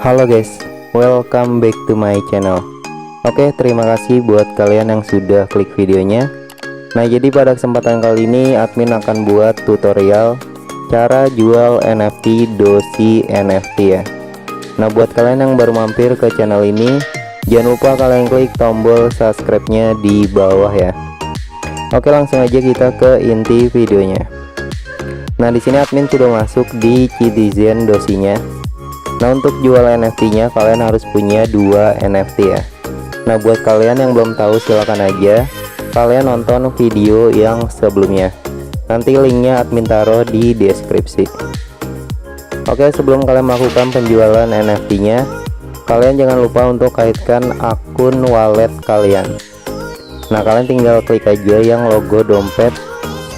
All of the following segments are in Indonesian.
Halo guys, welcome back to my channel. Oke, terima kasih buat kalian yang sudah klik videonya. Nah, jadi pada kesempatan kali ini admin akan buat tutorial cara jual NFT Dosi NFT ya. Nah, buat kalian yang baru mampir ke channel ini, jangan lupa kalian klik tombol subscribe-nya di bawah ya. Oke, langsung aja kita ke inti videonya. Nah, di sini admin sudah masuk di Citizen Dosinya. Nah, untuk jual NFT-nya kalian harus punya 2 NFT ya. Nah, buat kalian yang belum tahu silakan aja kalian nonton video yang sebelumnya. Nanti linknya admin taruh di deskripsi. Oke, sebelum kalian melakukan penjualan NFT-nya, kalian jangan lupa untuk kaitkan akun wallet kalian. Nah, kalian tinggal klik aja yang logo dompet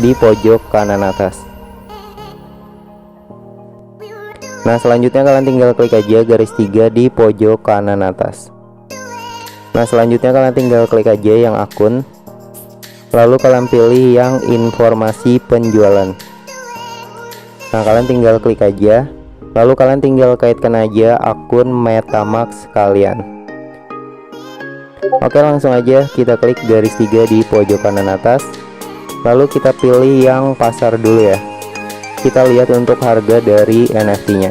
di pojok kanan atas. Nah, selanjutnya kalian tinggal klik aja garis 3 di pojok kanan atas. Nah, selanjutnya kalian tinggal klik aja yang akun. Lalu kalian pilih yang informasi penjualan. Nah, kalian tinggal klik aja. Lalu kalian tinggal kaitkan aja akun MetaMask kalian. Oke, langsung aja kita klik garis 3 di pojok kanan atas. Lalu kita pilih yang pasar dulu ya. Kita lihat untuk harga dari NFT-nya.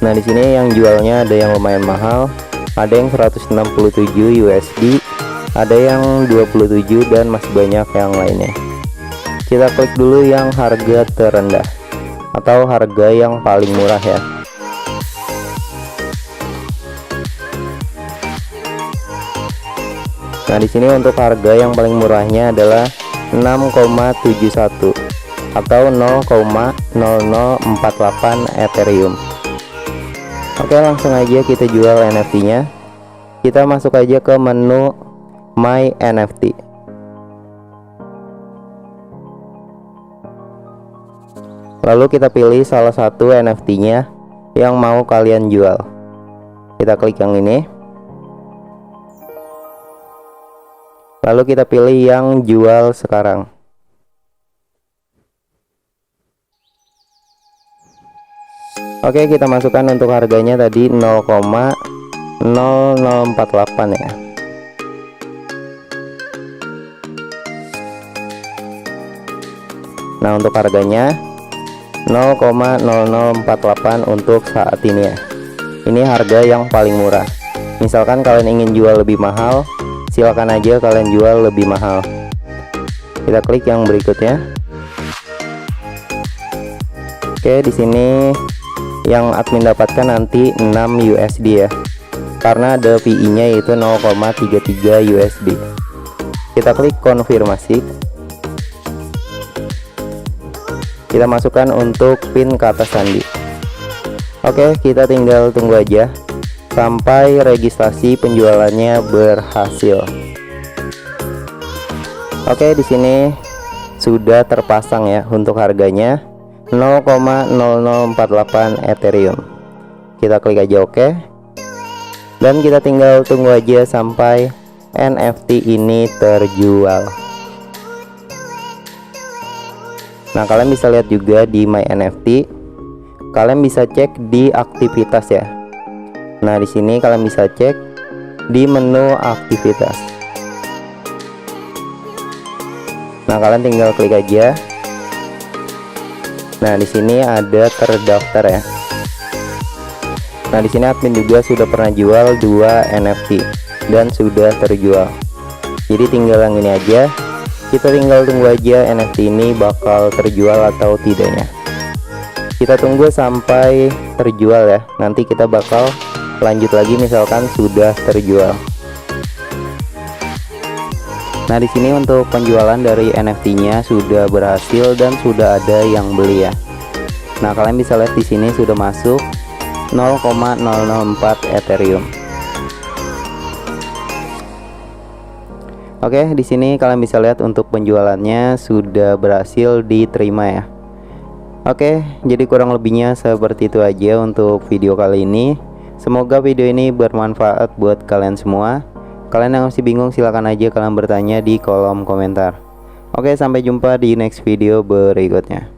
Nah, di sini yang jualnya ada yang lumayan mahal, ada yang 167 USD, ada yang 27 dan masih banyak yang lainnya. Kita klik dulu yang harga terendah atau harga yang paling murah ya. Nah, di sini untuk harga yang paling murahnya adalah 6,71 atau 0,0048 Ethereum. Oke, langsung aja kita jual NFT-nya. Kita masuk aja ke menu My NFT. Lalu kita pilih salah satu NFT-nya yang mau kalian jual. Kita klik yang ini. Lalu kita pilih yang jual sekarang. Oke, kita masukkan untuk harganya tadi 0,0048 ya. Nah, untuk harganya 0,0048 untuk saat ini ya. Ini harga yang paling murah. Misalkan kalian ingin jual lebih mahal, silakan aja kalian jual lebih mahal. Kita klik yang berikutnya. Oke, di sini yang admin dapatkan nanti 6 USD ya. Karena ada PI-nya yaitu 0,33 USD. Kita klik konfirmasi. Kita masukkan untuk PIN kata sandi. Oke, kita tinggal tunggu aja sampai registrasi penjualannya berhasil. Oke, di sini sudah terpasang ya untuk harganya 0,0048 Ethereum. Kita klik aja oke. Dan kita tinggal tunggu aja sampai NFT ini terjual. Nah, kalian bisa lihat juga di My NFT. Kalian bisa cek di aktivitas ya. Nah, di sini kalian bisa cek di menu aktivitas. Nah, kalian tinggal klik aja. Nah, di sini ada terdaftar ya. Nah, di sini admin juga sudah pernah jual 2 NFT dan sudah terjual. Jadi tinggal yang ini aja. Kita tinggal tunggu aja NFT ini bakal terjual atau tidaknya. Kita tunggu sampai terjual ya. Nanti kita bakal lanjut lagi misalkan sudah terjual. Nah, di sini untuk penjualan dari NFT-nya sudah berhasil dan sudah ada yang beli ya. Nah, kalian bisa lihat di sini sudah masuk 0,004 Ethereum. Oke, di sini kalian bisa lihat untuk penjualannya sudah berhasil diterima ya. Oke, jadi kurang lebihnya seperti itu aja untuk video kali ini. Semoga video ini bermanfaat buat kalian semua. Kalian yang masih bingung silahkan aja kalian bertanya di kolom komentar. Oke, sampai jumpa di next video berikutnya.